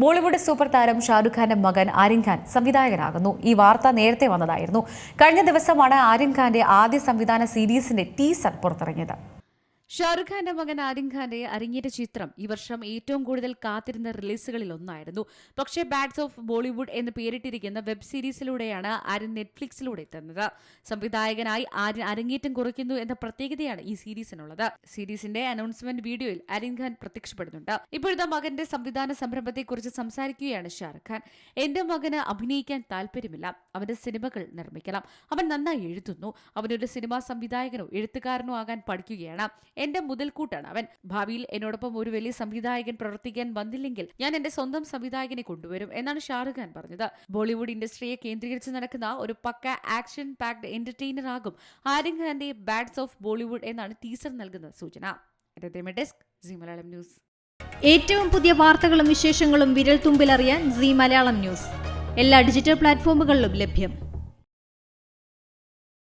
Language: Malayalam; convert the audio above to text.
ബോളിവുഡ് സൂപ്പർ താരം ഷാരൂഖ് ഖാന്റെ മകൻ ആര്യൻ ഖാൻ സംവിധായകനാകുന്നു. ഈ വാർത്ത നേരത്തെ വന്നതായിരുന്നു. കഴിഞ്ഞ ദിവസമാണ് ആര്യൻ ഖാന്റെ ആദ്യ സംവിധാന സീരീസിന്റെ ടീസർ പുറത്തിറങ്ങിയത്. ഷാരൂഖ് ഖാന്റെ മകൻ ആര്യൻ ഖാന്റെ അരങ്ങേറ്റ ചിത്രം ഈ വർഷം ഏറ്റവും കൂടുതൽ കാത്തിരുന്ന റിലീസുകളിൽ ഒന്നായിരുന്നു. പക്ഷേ ബാഡ്സ് ഓഫ് ബോളിവുഡ് എന്ന് പേരിട്ടിരിക്കുന്ന വെബ് സീരീസിലൂടെയാണ് ആര്യൻ നെറ്റ്ഫ്ലിക്സിലൂടെ എത്തുന്നത്. സംവിധായകനായി ആര്യൻ അരങ്ങേറ്റം കുറിക്കുന്നു എന്ന പ്രത്യേകതയാണ് ഈ സീരീസിനുള്ളത്. സീരീസിന്റെ അനൗൺസ്മെന്റ് വീഡിയോയിൽ ആര്യൻ ഖാൻ പ്രത്യക്ഷപ്പെടുന്നുണ്ട്. ഇപ്പോഴത്തെ മകന്റെ സംവിധാന സംരംഭത്തെക്കുറിച്ച് സംസാരിക്കുകയാണ് ഷാരൂഖ് ഖാൻ. എന്റെ മകന് അഭിനയിക്കാൻ താല്പര്യമില്ല, അവന്റെ സിനിമകൾ നിർമ്മിക്കണം, അവൻ നന്നായി എഴുതുന്നു, അവനൊരു സിനിമാ സംവിധായകനോ എഴുത്തുകാരനോ ആകാൻ പഠിക്കുകയാണ്. എന്റെ മുതൽക്കൂട്ടാണ് അവൻ. ഭാവിയിൽ എന്നോടൊപ്പം ഒരു വലിയ സംവിധായകൻ പ്രവർത്തിക്കാൻ വന്നില്ലെങ്കിൽ ഞാൻ എന്റെ സ്വന്തം സംവിധായകനെ കൊണ്ടുവരും എന്നാണ് ഷാരൂഖ് ഖാൻ പറഞ്ഞത്. ബോളിവുഡ് ഇൻഡസ്ട്രിയെ കേന്ദ്രീകരിച്ച് നടക്കുന്ന ഒരു പക്ക ആക്ഷൻ പാക്ഡ് എന്റർടൈനർ ആകും ആര്യൻ ഖാന്റെ ബാഡ്സ് ഓഫ് ബോളിവുഡ് എന്നാണ് ടീസർ നൽകുന്ന സൂചന. Desk Zee Malayalam news. ഏറ്റവും പുതിയ വാർത്തകളും വിശേഷങ്ങളും വിരൽ തുമ്പിലറിയാൻ സീ മലയാളം ന്യൂസ് എല്ലാ ഡിജിറ്റൽ പ്ലാറ്റ്ഫോമുകളിലും ലഭ്യം.